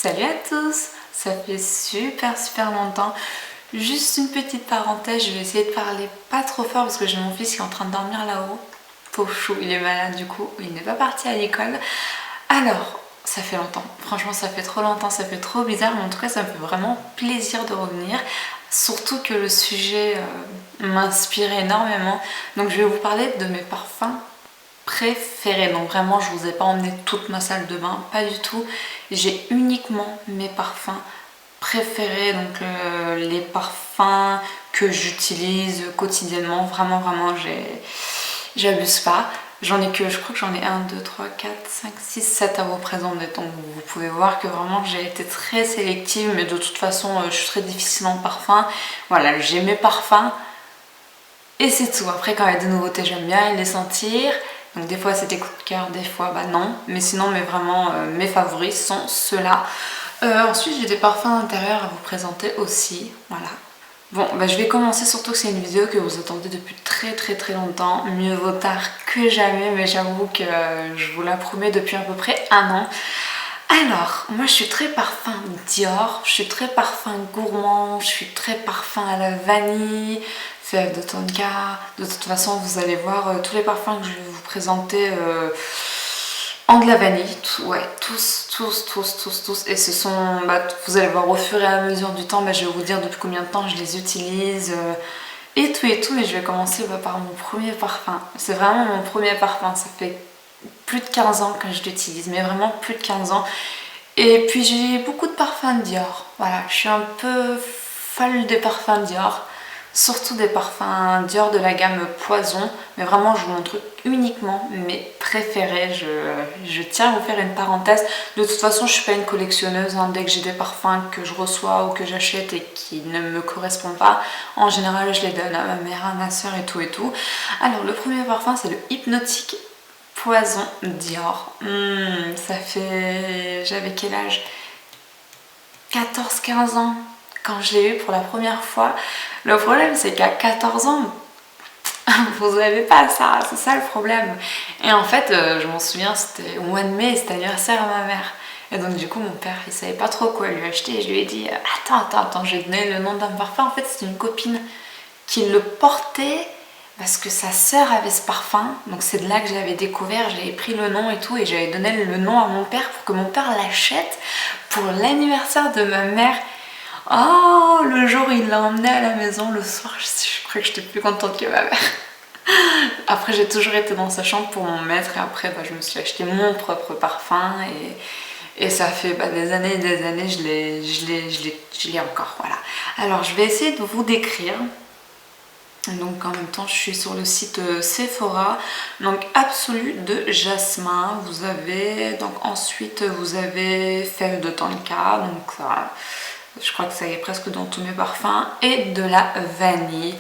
Salut à tous, ça fait super longtemps. Juste une petite parenthèse, je vais essayer de parler pas trop fort parce que j'ai mon fils qui est en train de dormir là-haut. Pauvre chou, il est malade du coup, il n'est pas parti à l'école. Alors, ça fait longtemps, franchement ça fait trop longtemps, ça fait trop bizarre, mais en tout cas ça me fait vraiment plaisir de revenir. Surtout que le sujet m'inspire énormément. Donc je vais vous parler de mes parfums préférés. Donc vraiment je vous ai pas emmené toute ma salle de bain, pas du tout. J'ai uniquement mes parfums préférés, donc les parfums que j'utilise quotidiennement. Vraiment j'abuse pas. J'en ai que, je crois que j'en ai 1, 2, 3, 4, 5, 6, 7 à vous présenter. Donc vous pouvez voir que vraiment j'ai été très sélective, mais de toute façon je suis très difficile en parfum. Voilà, j'ai mes parfums et c'est tout. Après quand il y a des nouveautés j'aime bien les sentir. Donc des fois c'est des coups de cœur, des fois bah non. Mais sinon mes favoris sont ceux-là. Ensuite j'ai des parfums d'intérieur à vous présenter aussi. Voilà. Bon, bah, je vais commencer, surtout que c'est une vidéo que vous attendez depuis très longtemps. Mieux vaut tard que jamais, mais j'avoue que je vous la promets depuis à peu près 1 an. Alors, moi je suis très parfum Dior, je suis très parfum gourmand, je suis très parfum à la vanille, fève de tonka. De toute façon, vous allez voir tous les parfums que je vais vous présenter en de la vanille, ouais, tous. Et ce sont, bah, vous allez voir au fur et à mesure du temps, bah, je vais vous dire depuis combien de temps je les utilise et tout. Mais je vais commencer par mon premier parfum. C'est vraiment mon premier parfum, ça fait plus de 15 ans que je l'utilise, mais vraiment plus de 15 ans. Et puis j'ai beaucoup de parfums Dior, voilà, je suis un peu folle des parfums Dior. Surtout des parfums Dior de la gamme Poison, mais vraiment je vous montre uniquement mes préférés. Je tiens à vous faire une parenthèse. De toute façon je suis pas une collectionneuse, hein. Dès que j'ai des parfums que je reçois ou que j'achète et qui ne me correspondent pas, en général je les donne à ma mère, à ma soeur et tout. Alors le premier parfum c'est le Hypnotique Poison Dior. J'avais quel âge? 14-15 ans quand je l'ai eu pour la première fois. Le problème c'est qu'à 14 ans, vous n'avez pas ça, c'est ça le problème. Et en fait, je m'en souviens, c'était au mois de mai, c'était l'anniversaire à ma mère. Et donc du coup, mon père, il savait pas trop quoi lui acheter. Et je lui ai dit, attends, j'ai donné le nom d'un parfum. En fait, c'est une copine qui le portait parce que sa sœur avait ce parfum. Donc c'est de là que je l'avais découvert, j'avais pris le nom et tout. Et j'avais donné le nom à mon père pour que mon père l'achète pour l'anniversaire de ma mère. Oh, le jour où il l'a emmené à la maison, le soir, je crois que j'étais plus contente que ma mère. Après, j'ai toujours été dans sa chambre pour m'en mettre et après, je me suis acheté mon propre parfum et ça fait des années et des années, je l'ai encore, voilà. Alors, je vais essayer de vous décrire. Donc en même temps je suis sur le site Sephora. Donc Absolu de jasmin. Vous avez donc ensuite vous avez fève de tonka. Donc ça, je crois que ça y est presque dans tous mes parfums. Et de la vanille.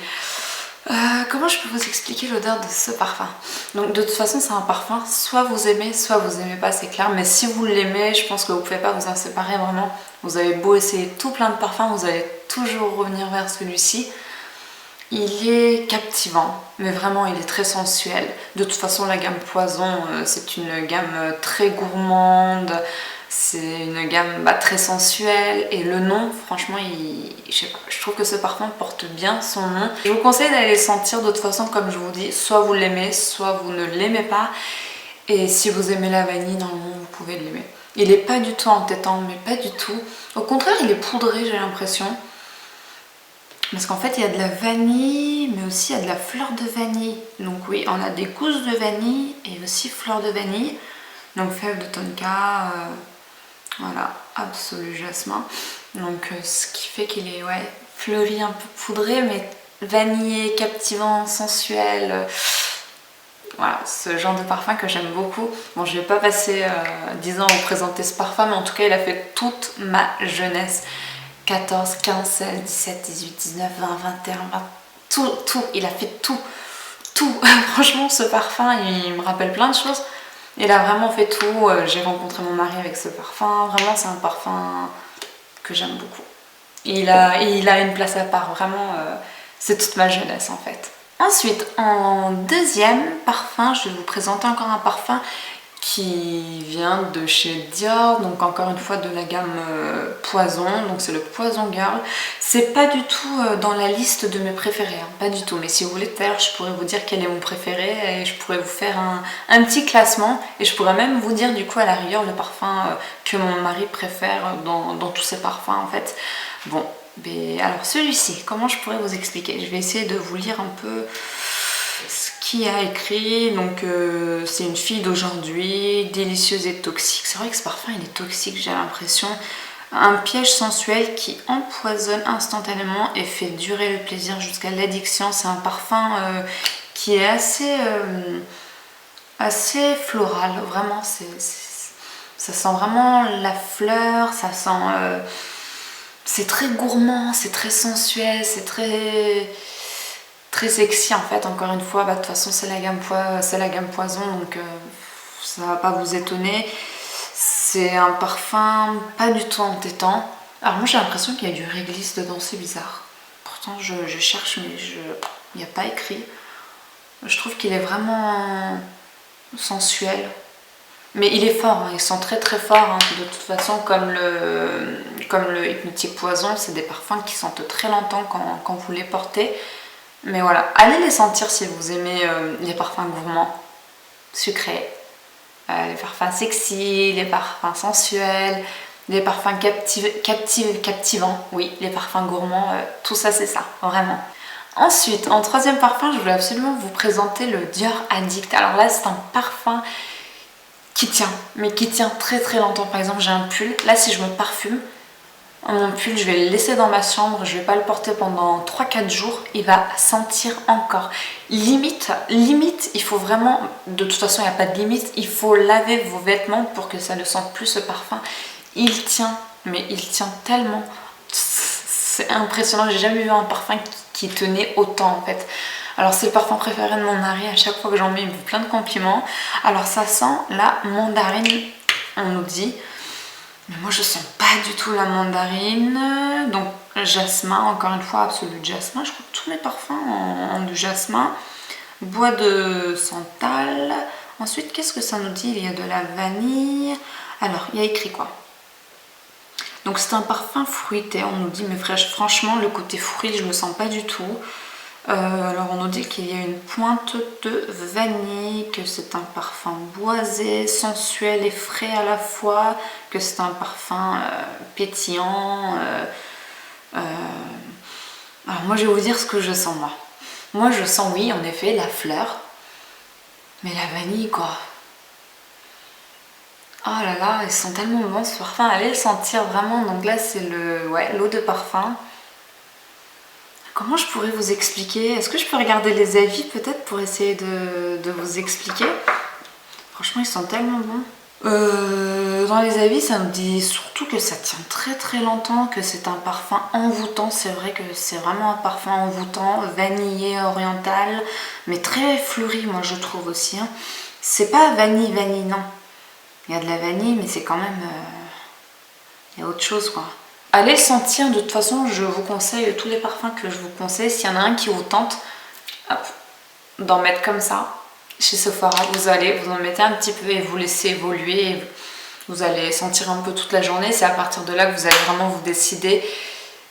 Comment je peux vous expliquer l'odeur de ce parfum? Donc de toute façon c'est un parfum, soit vous aimez pas, c'est clair. Mais si vous l'aimez, je pense que vous pouvez pas vous en séparer vraiment. Vous avez beau essayer tout plein de parfums, vous allez toujours revenir vers celui-ci. Il est captivant, mais vraiment il est très sensuel. De toute façon la gamme Poison c'est une gamme très gourmande, c'est une gamme très sensuelle et le nom franchement je sais pas, je trouve que ce parfum porte bien son nom. Je vous conseille d'aller le sentir de toute façon comme je vous dis, soit vous l'aimez, soit vous ne l'aimez pas. Et si vous aimez la vanille, normalement vous pouvez l'aimer. Il est pas du tout entêtant, mais pas du tout. Au contraire il est poudré j'ai l'impression. Parce qu'en fait il y a de la vanille mais aussi il y a de la fleur de vanille. Donc oui, on a des gousses de vanille et aussi fleur de vanille. Donc fève de tonka, voilà, Absolu jasmin. Donc ce qui fait qu'il est fleuri, un peu poudré mais vanillé, captivant, sensuel. Voilà, ce genre de parfum que j'aime beaucoup. Bon, je vais pas passer 10 ans à vous présenter ce parfum, mais en tout cas il a fait toute ma jeunesse. 14, 15, 16, 17, 18, 19, 20, 21, 20, tout, il a fait tout. Franchement, ce parfum, il me rappelle plein de choses. Il a vraiment fait tout. J'ai rencontré mon mari avec ce parfum. Vraiment, c'est un parfum que j'aime beaucoup. Il a une place à part. Vraiment, c'est toute ma jeunesse en fait. Ensuite, en deuxième parfum, je vais vous présenter encore un parfum qui vient de chez Dior, donc encore une fois de la gamme Poison, donc c'est le Poison Girl. C'est pas du tout dans la liste de mes préférés, hein, pas du tout, mais si vous voulez tout à l'heure je pourrais vous dire quel est mon préféré et je pourrais vous faire un petit classement et je pourrais même vous dire du coup à la rigueur le parfum que mon mari préfère dans tous ses parfums en fait. Bon, mais alors celui-ci, comment je pourrais vous expliquer? Je vais essayer de vous lire un peu ce qu'il a écrit. Donc c'est une fille d'aujourd'hui, délicieuse et toxique. C'est vrai que ce parfum il est toxique, j'ai l'impression. Un piège sensuel qui empoisonne instantanément et fait durer le plaisir jusqu'à l'addiction. C'est un parfum qui est assez floral, vraiment. Ça sent vraiment la fleur, ça sent... c'est très gourmand, c'est très sensuel, c'est très sexy en fait. Encore une fois, de toute façon c'est la gamme Poison, donc ça va pas vous étonner. C'est un parfum pas du tout entêtant. Alors moi j'ai l'impression qu'il y a du réglisse dedans, c'est bizarre. Pourtant je cherche mais il n'y a pas écrit. Je trouve qu'il est vraiment sensuel. Mais il est fort, hein. Il sent très très fort, hein. De toute façon comme le Hypnotique Poison, c'est des parfums qui sentent très longtemps quand vous les portez. Mais voilà, allez les sentir si vous aimez les parfums gourmands, sucrés, les parfums sexy, les parfums sensuels, les parfums captivants, oui, les parfums gourmands, tout ça c'est ça, vraiment. Ensuite, en troisième parfum, je voulais absolument vous présenter le Dior Addict. Alors là, c'est un parfum qui tient, mais qui tient très très longtemps. Par exemple, j'ai un pull, là si je me parfume, mon pull, je vais le laisser dans ma chambre, je vais pas le porter pendant 3-4 jours, il va sentir encore. Limite, il faut vraiment, de toute façon il n'y a pas de limite, il faut laver vos vêtements pour que ça ne sente plus ce parfum. Il tient, mais il tient tellement, c'est impressionnant, j'ai jamais vu un parfum qui tenait autant en fait. Alors c'est le parfum préféré de mon mari, à chaque fois que j'en mets il me fait plein de compliments. Alors ça sent la mandarine, on nous dit. Mais moi je sens pas du tout la mandarine. Donc jasmin, encore une fois, absolu jasmin. Je crois que tous mes parfums ont du jasmin. Bois de santal. Ensuite, qu'est-ce que ça nous dit? Il y a de la vanille. Alors, il y a écrit quoi? Donc c'est un parfum fruité. On nous dit, mais franchement, le côté fruit, je me sens pas du tout. Alors on nous dit qu'il y a une pointe de vanille, que c'est un parfum boisé, sensuel et frais à la fois, que c'est un parfum pétillant. Alors moi je vais vous dire ce que je sens moi. Moi je sens oui en effet la fleur, mais la vanille quoi. Oh là là, ils sont tellement bons ce parfum, allez le sentir vraiment. Donc là c'est l'eau de parfum. Comment je pourrais vous expliquer? Est-ce que je peux regarder les avis peut-être pour essayer de vous expliquer? Franchement, ils sont tellement bons. Dans les avis, ça me dit surtout que ça tient très très longtemps, que c'est un parfum envoûtant. C'est vrai que c'est vraiment un parfum envoûtant, vanillé, oriental, mais très fleuri, moi je trouve aussi. Hein. C'est pas vanille, non. Il y a de la vanille, mais c'est quand même... il y a autre chose quoi. Allez le sentir, de toute façon je vous conseille tous les parfums que je vous conseille. S'il y en a un qui vous tente, d'en mettre comme ça chez Sephora, vous en mettez un petit peu et vous laissez évoluer. Et vous allez sentir un peu toute la journée. C'est à partir de là que vous allez vraiment vous décider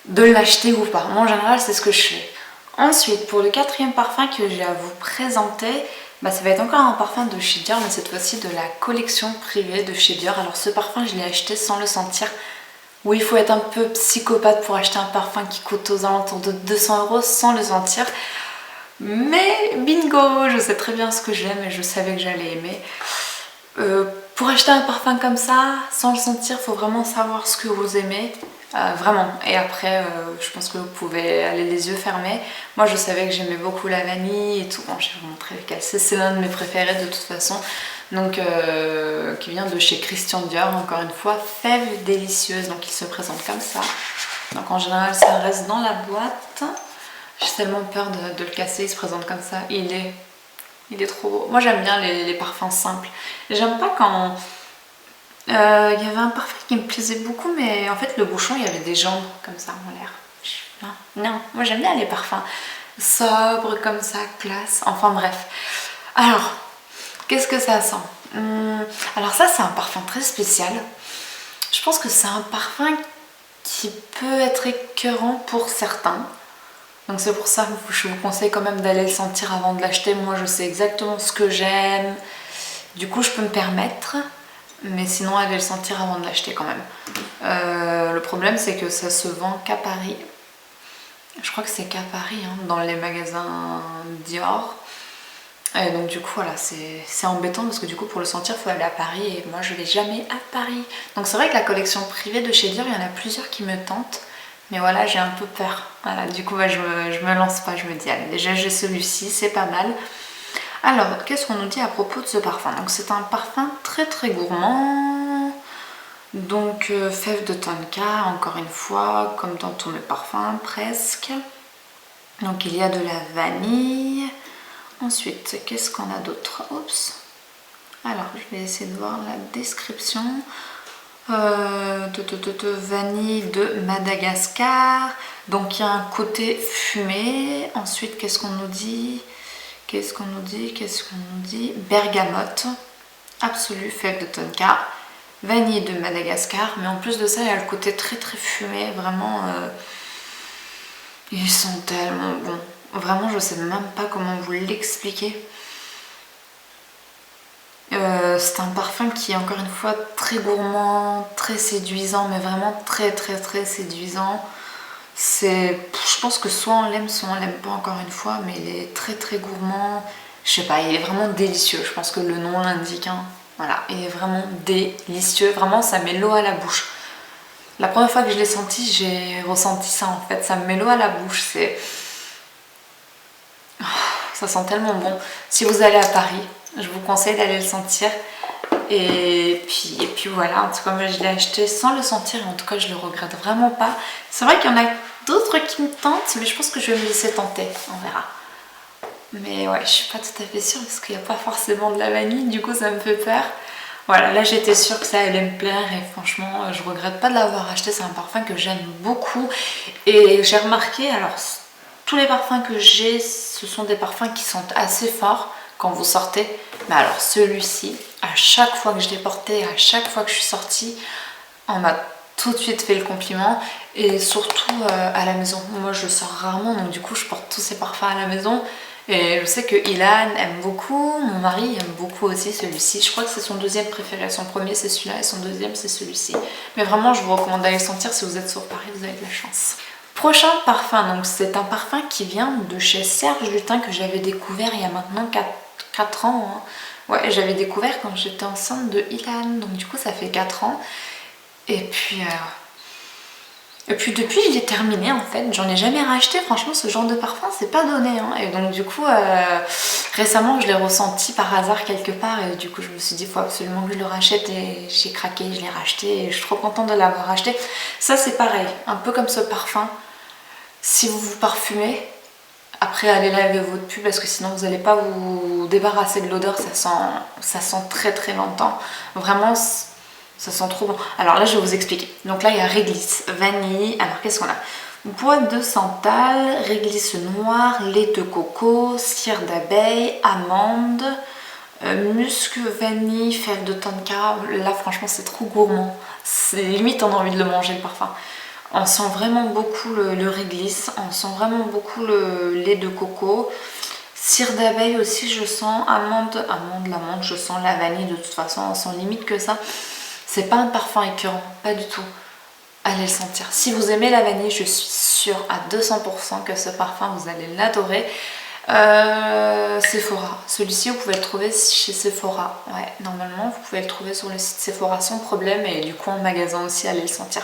de l'acheter ou pas. Moi en général c'est ce que je fais. Ensuite pour le quatrième parfum que j'ai à vous présenter, ça va être encore un parfum de chez Dior, mais cette fois-ci de la collection privée de chez Dior. Alors ce parfum je l'ai acheté sans le sentir. Oui, il faut être un peu psychopathe pour acheter un parfum qui coûte aux alentours de 200 € sans le sentir. Mais bingo, je sais très bien ce que j'aime et je savais que j'allais aimer. Pour acheter un parfum comme ça, sans le sentir, il faut vraiment savoir ce que vous aimez. Vraiment. Et après, je pense que vous pouvez aller les yeux fermés. Moi, je savais que j'aimais beaucoup la vanille et tout. Bon, je vais vous montrer lequel. C'est l'un de mes préférés de toute façon. Donc, qui vient de chez Christian Dior. Encore une fois, fève délicieuse. Donc, il se présente comme ça. Donc, en général, ça reste dans la boîte. J'ai tellement peur de le casser. Il se présente comme ça. Il est trop beau. Moi, j'aime bien les parfums simples. J'aime pas quand... il y avait un parfum qui me plaisait beaucoup, mais en fait le bouchon il y avait des jambes comme ça en l'air. Non, moi j'aime bien les parfums sobres comme ça, classe, enfin bref. Alors, qu'est-ce que ça sent? Alors ça c'est un parfum très spécial. Je pense que c'est un parfum qui peut être écœurant pour certains. Donc c'est pour ça que je vous conseille quand même d'aller le sentir avant de l'acheter. Moi je sais exactement ce que j'aime. Du coup je peux me permettre. Mais sinon allez le sentir avant de l'acheter quand même. Le problème c'est que ça se vend qu'à Paris. Je crois que c'est qu'à Paris, hein, dans les magasins Dior. Et donc du coup voilà, c'est embêtant parce que du coup pour le sentir il faut aller à Paris et moi je vais jamais à Paris. Donc c'est vrai que la collection privée de chez Dior, il y en a plusieurs qui me tentent. Mais voilà, j'ai un peu peur. Voilà, du coup je me lance pas, je me dis allez, déjà j'ai celui-ci, c'est pas mal. Alors, qu'est-ce qu'on nous dit à propos de ce parfum? Donc c'est un parfum très très gourmand. Donc fève de tonka, encore une fois, comme dans tous mes parfums presque. Donc il y a de la vanille. Ensuite, qu'est-ce qu'on a d'autre? Oups. Alors, je vais essayer de voir la description. Vanille de Madagascar. Donc, il y a un côté fumé. Ensuite, qu'est-ce qu'on nous dit? Bergamote. Absolu, fève de tonka. Vanille de Madagascar. Mais en plus de ça, il y a le côté très très fumé. Vraiment, ils sont tellement bons. Vraiment, je sais même pas comment vous l'expliquer. C'est un parfum qui est encore une fois très gourmand, très séduisant, mais vraiment très très très séduisant. Je pense que soit on l'aime, soit on l'aime pas encore une fois, mais il est très très gourmand. Je sais pas, il est vraiment délicieux. Je pense que le nom l'indique. Hein. Voilà, il est vraiment délicieux. Vraiment, ça met l'eau à la bouche. La première fois que je l'ai senti, j'ai ressenti ça en fait. Ça me met l'eau à la bouche. Ça sent tellement bon. Si vous allez à Paris, je vous conseille d'aller le sentir. Et puis voilà, en tout cas moi je l'ai acheté sans le sentir et en tout cas je le regrette vraiment pas. C'est vrai qu'il y en a d'autres qui me tentent, mais je pense que je vais me laisser tenter, on verra. Mais ouais, je suis pas tout à fait sûre parce qu'il n'y a pas forcément de la vanille, du coup ça me fait peur. Voilà, là j'étais sûre que ça allait me plaire et franchement je regrette pas de l'avoir acheté. C'est un parfum que j'aime beaucoup et j'ai remarqué, alors tous les parfums que j'ai, ce sont des parfums qui sont assez forts quand vous sortez. Mais alors celui-ci, à chaque fois que je l'ai porté, à chaque fois que je suis sortie, on m'a tout de suite fait le compliment. Et surtout à la maison. Moi je sors rarement, donc du coup je porte tous ces parfums à la maison. Et je sais que Ilan aime beaucoup, mon mari aime beaucoup aussi celui-ci. Je crois que c'est son deuxième préféré. Son premier c'est celui-là et son deuxième c'est celui-ci. Mais vraiment je vous recommande d'aller le sentir. Si vous êtes sur Paris, vous avez de la chance. Prochain parfum, donc c'est un parfum qui vient de chez Serge Lutens que j'avais découvert il y a maintenant 4 ans. Hein. Ouais, j'avais découvert quand j'étais enceinte de Ilan, donc du coup ça fait 4 ans. Et puis depuis je l'ai terminé en fait, j'en ai jamais racheté, franchement ce genre de parfum c'est pas donné. Hein. Et donc du coup récemment je l'ai ressenti par hasard quelque part et du coup je me suis dit il faut absolument que je le rachète et j'ai craqué, je l'ai racheté et je suis trop contente de l'avoir racheté. Ça c'est pareil, un peu comme ce parfum. Si vous vous parfumez, après allez laver votre pull parce que sinon vous n'allez pas vous débarrasser de l'odeur, ça sent très très longtemps. Vraiment, ça sent trop bon. Alors là je vais vous expliquer. Donc là il y a réglisse, vanille, alors qu'est-ce qu'on a? Bois de santal, réglisse noire, lait de coco, cire d'abeille, amande, musc, vanille, fève de tonka. Là franchement c'est trop gourmand. C'est limite on a envie de le manger le parfum. On sent vraiment beaucoup le réglisse, on sent vraiment beaucoup le lait de coco. Cire d'abeille aussi je sens, l'amande je sens, la vanille de toute façon on sent limite que ça. C'est pas un parfum écœurant, pas du tout. Allez le sentir. Si vous aimez la vanille, je suis sûre à 200% que ce parfum vous allez l'adorer. Sephora, celui-ci vous pouvez le trouver chez Sephora. Ouais, normalement vous pouvez le trouver sur le site Sephora sans problème et du coup en magasin aussi allez le sentir.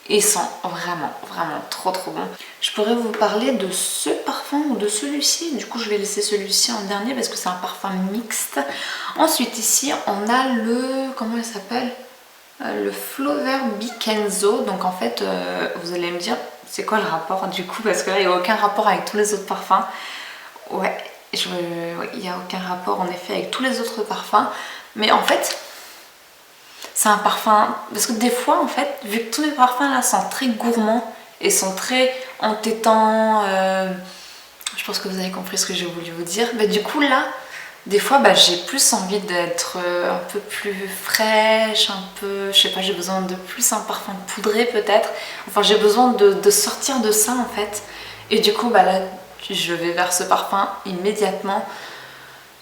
Il sent vraiment vraiment trop trop bon. Je pourrais vous parler de ce parfum ou de celui-ci. Du coup je vais laisser celui-ci en dernier parce que c'est un parfum mixte. Ensuite ici on a le... comment il s'appelle? Le Flower Bikenzo. Donc en fait vous allez me dire c'est quoi le rapport du coup parce que là il n'y a aucun rapport avec tous les autres parfums. Ouais, il n'y a aucun rapport en effet avec tous les autres parfums. Mais en fait c'est un parfum, parce que des fois en fait, vu que tous les parfums là sont très gourmands et sont très entêtants, je pense que vous avez compris ce que j'ai voulu vous dire, mais du coup là, Des fois, j'ai plus envie d'être un peu plus fraîche, un peu, je sais pas, j'ai besoin de plus un parfum poudré peut-être. Enfin, j'ai besoin de sortir de ça en fait. Et du coup, là, je vais vers ce parfum immédiatement.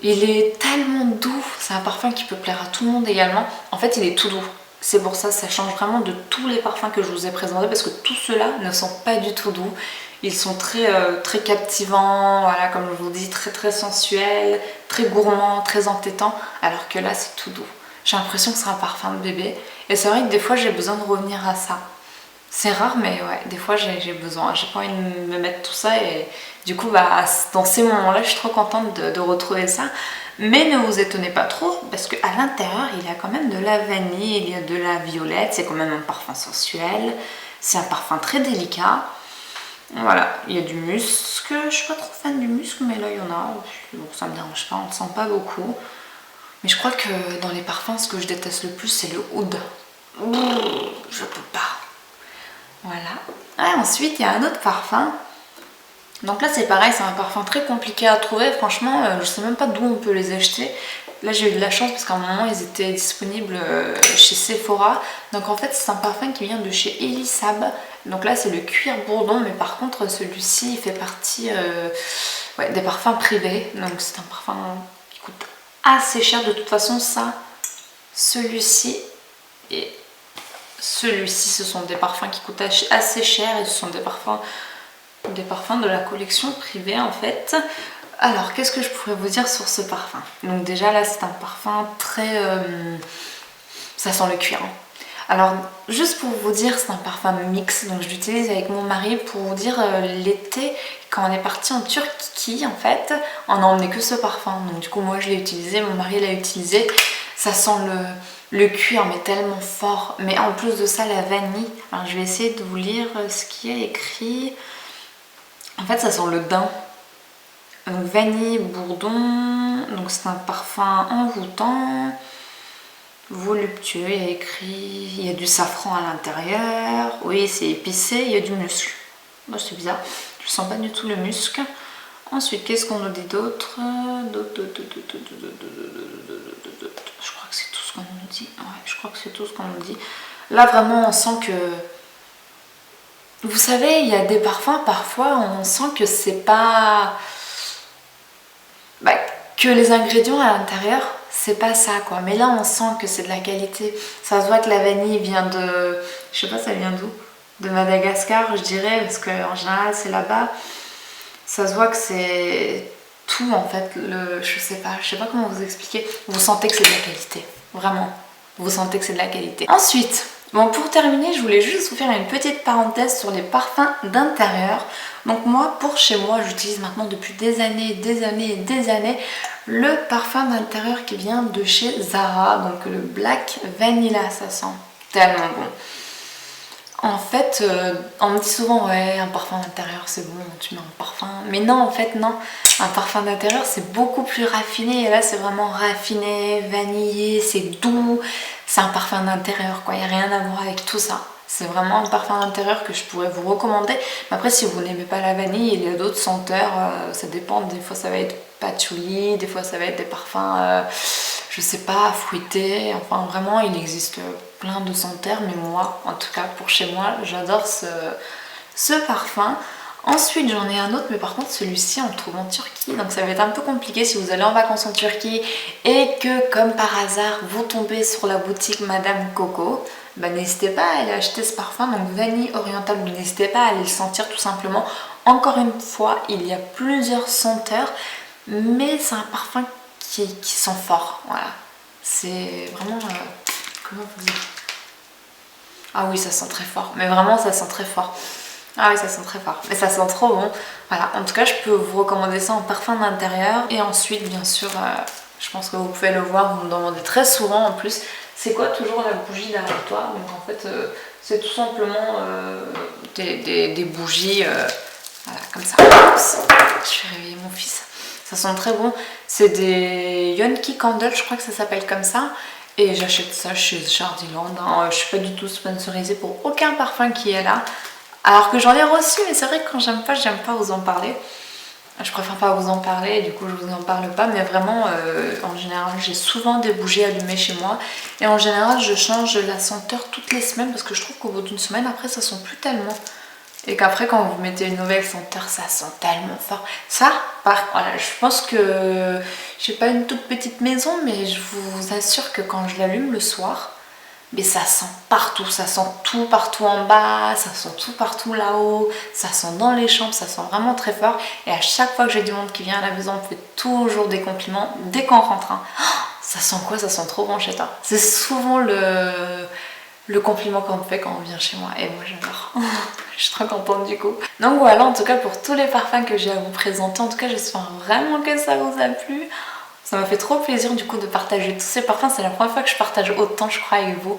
Il est tellement doux, c'est un parfum qui peut plaire à tout le monde également. En fait, il est tout doux. C'est pour ça, ça change vraiment de tous les parfums que je vous ai présentés parce que tous ceux-là ne sont pas du tout doux. Ils sont très captivants, voilà, comme je vous dis, très sensuels, très gourmands, très entêtants, alors que là, c'est tout doux. J'ai l'impression que c'est un parfum de bébé. Et c'est vrai que des fois, j'ai besoin de revenir à ça. C'est rare, mais ouais, des fois j'ai besoin. J'ai pas envie de me mettre tout ça et du coup, dans ces moments-là, je suis trop contente de retrouver ça. Mais ne vous étonnez pas trop, parce qu'à l'intérieur, il y a quand même de la vanille, il y a de la violette, c'est quand même un parfum sensuel. C'est un parfum très délicat. Voilà, il y a du musc. Je suis pas trop fan du musc, mais là, il y en a. Donc ça me dérange pas, on ne sent pas beaucoup. Mais je crois que dans les parfums, ce que je déteste le plus, c'est le oud. Je peux pas. Voilà. Et ensuite, il y a un autre parfum. Donc là, c'est pareil, c'est un parfum très compliqué à trouver. Franchement, je sais même pas d'où on peut les acheter. Là, j'ai eu de la chance parce qu'à un moment, ils étaient disponibles chez Sephora. Donc en fait, c'est un parfum qui vient de chez Elisab. Donc là, c'est le cuir bourdon. Mais par contre, celui-ci, il fait partie des parfums privés. Donc c'est un parfum qui coûte assez cher. De toute façon, ça, celui-ci et celui-ci, ce sont des parfums qui coûtent assez cher et ce sont des parfums de la collection privée en fait. Alors, qu'est-ce que je pourrais vous dire sur ce parfum? Donc déjà là, c'est un parfum très... ça sent le cuir. Alors, juste pour vous dire, c'est un parfum mix. Donc je l'utilise avec mon mari pour vous dire l'été, quand on est parti en Turquie en fait, on n'a emmené que ce parfum. Donc du coup, moi je l'ai utilisé, mon mari l'a utilisé. Ça sent le cuir, mais tellement fort. Mais en plus de ça, la vanille. Alors je vais essayer de vous lire ce qui est écrit. En fait, ça sent le daim. Donc vanille, bourdon. Donc c'est un parfum envoûtant, voluptueux. Il y a écrit, il y a du safran à l'intérieur. Oui, c'est épicé. Il y a du muscle. Bon, c'est bizarre. Je sens pas du tout le muscle. Ensuite, qu'est-ce qu'on nous dit d'autre? Je crois que c'est tout ce qu'on nous dit. Ouais, je crois que c'est tout ce qu'on nous dit. Là, vraiment, on sent que... Vous savez, il y a des parfums, parfois, on sent que c'est pas... que les ingrédients à l'intérieur, c'est pas ça, quoi. Mais là, on sent que c'est de la qualité. Ça se voit que la vanille vient de... Je sais pas, ça vient d'où? De Madagascar, je dirais, parce qu'en général, c'est là-bas. Ça se voit que c'est... tout en fait, je sais pas comment vous expliquer. Vous sentez que c'est de la qualité, vraiment. Vous sentez que c'est de la qualité. Ensuite, bon, pour terminer, je voulais juste vous faire une petite parenthèse sur les parfums d'intérieur. Donc moi, pour chez moi, j'utilise maintenant depuis des années le parfum d'intérieur qui vient de chez Zara, donc le Black Vanilla. Ça sent tellement bon. En fait, on me dit souvent, ouais, un parfum d'intérieur c'est bon, tu mets un parfum. Mais non, en fait, non. Un parfum d'intérieur c'est beaucoup plus raffiné. Et là, c'est vraiment raffiné, vanillé, c'est doux. C'est un parfum d'intérieur, quoi. Il n'y a rien à voir avec tout ça. C'est vraiment un parfum d'intérieur que je pourrais vous recommander. Mais après, si vous n'aimez pas la vanille, il y a d'autres senteurs. Ça dépend. Des fois, ça va être patchouli. Des fois, ça va être des parfums, je sais pas, fruités. Enfin, vraiment, il existe plein de senteurs. Mais moi, en tout cas, pour chez moi, j'adore ce parfum. Ensuite, j'en ai un autre, mais par contre, celui-ci, on le trouve en Turquie. Donc, ça va être un peu compliqué si vous allez en vacances en Turquie et que, comme par hasard, vous tombez sur la boutique Madame Coco. N'hésitez pas à aller acheter ce parfum, donc vanille orientale, n'hésitez pas à aller le sentir tout simplement. Encore une fois, il y a plusieurs senteurs, mais c'est un parfum qui sent fort, voilà. C'est vraiment... comment vous dire? Ah oui, ça sent très fort, mais vraiment ça sent très fort. Ah oui, ça sent très fort, mais ça sent trop bon. Voilà, en tout cas, je peux vous recommander ça en parfum d'intérieur. Et ensuite, bien sûr, je pense que vous pouvez le voir, vous me demandez très souvent en plus, c'est quoi toujours la bougie derrière toi? Donc en fait, c'est tout simplement des bougies, voilà, comme ça. Oups, je vais réveiller mon fils. Ça sent très bon. C'est des Yonki Candle, je crois que ça s'appelle comme ça. Et j'achète ça chez Jardiland. Hein. Je suis pas du tout sponsorisée pour aucun parfum qui est là. Alors que j'en ai reçu, mais c'est vrai que quand j'aime pas vous en parler. Je préfère pas vous en parler, du coup je vous en parle pas, mais vraiment en général j'ai souvent des bougies allumées chez moi et en général je change la senteur toutes les semaines parce que je trouve qu'au bout d'une semaine après ça sent plus tellement et qu'après quand vous mettez une nouvelle senteur ça sent tellement fort. Ça, voilà, je pense que j'ai pas une toute petite maison mais je vous assure que quand je l'allume le soir, mais ça sent partout, ça sent tout partout en bas, ça sent tout partout là-haut, ça sent dans les chambres, ça sent vraiment très fort. Et à chaque fois que j'ai du monde qui vient à la maison, on me fait toujours des compliments dès qu'on rentre. Hein. Oh, ça sent quoi? Ça sent trop bon chez toi. C'est souvent le compliment qu'on me fait quand on vient chez moi. Et moi j'adore. Je suis trop contente du coup. Donc voilà, en tout cas pour tous les parfums que j'ai à vous présenter, en tout cas j'espère vraiment que ça vous a plu. Ça m'a fait trop plaisir du coup de partager tous ces parfums. C'est la première fois que je partage autant je crois avec vous.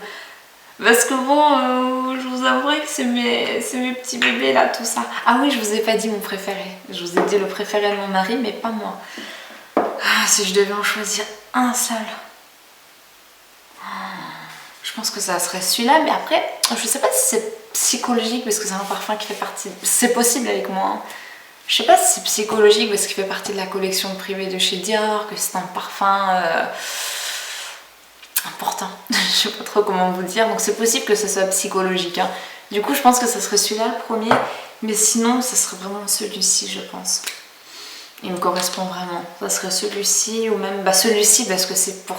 Parce que bon, je vous avouerai que c'est mes petits bébés là, tout ça. Ah oui, je vous ai pas dit mon préféré. Je vous ai dit le préféré de mon mari, mais pas moi. Ah, si je devais en choisir un seul. Je pense que ça serait celui-là, mais après, je sais pas si c'est psychologique parce que c'est un parfum qui fait partie... C'est possible avec moi, hein. Je sais pas si c'est psychologique parce qu'il fait partie de la collection privée de chez Dior, que c'est un parfum important. Je sais pas trop comment vous dire, donc c'est possible que ce soit psychologique. Hein. Du coup, je pense que ça serait celui-là le premier, mais sinon, ça serait vraiment celui-ci, je pense. Il me correspond vraiment. Ça serait celui-ci ou même celui-ci parce que c'est pour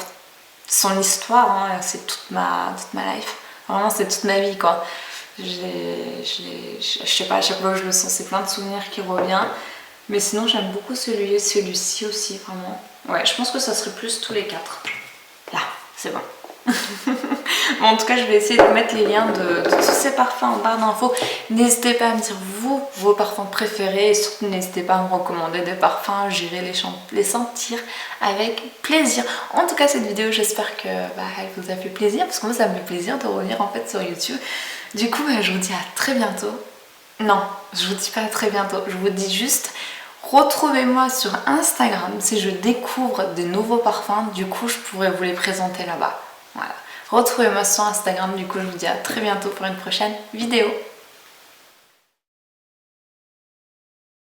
son histoire, hein, c'est toute ma life. Vraiment, c'est toute ma vie, quoi. Je sais pas, à chaque fois que je le sens, c'est plein de souvenirs qui reviennent. Mais sinon, j'aime beaucoup celui-ci aussi, vraiment. Ouais, je pense que ça serait plus tous les quatre. Là, c'est bon. Bon, en tout cas, je vais essayer de mettre les liens de tous ces parfums en barre d'infos. N'hésitez pas à me dire, vous, vos parfums préférés. Et surtout, n'hésitez pas à me recommander des parfums. J'irai les sentir avec plaisir. En tout cas, cette vidéo, j'espère que elle vous a fait plaisir. Parce que moi, ça me fait plaisir de revenir en fait sur YouTube. Du coup, je vous dis à très bientôt. Non, je vous dis pas à très bientôt. Je vous dis juste... Retrouvez-moi sur Instagram si je découvre des nouveaux parfums, du coup je pourrais vous les présenter là-bas. Voilà. Retrouvez-moi sur Instagram, du coup je vous dis à très bientôt pour une prochaine vidéo.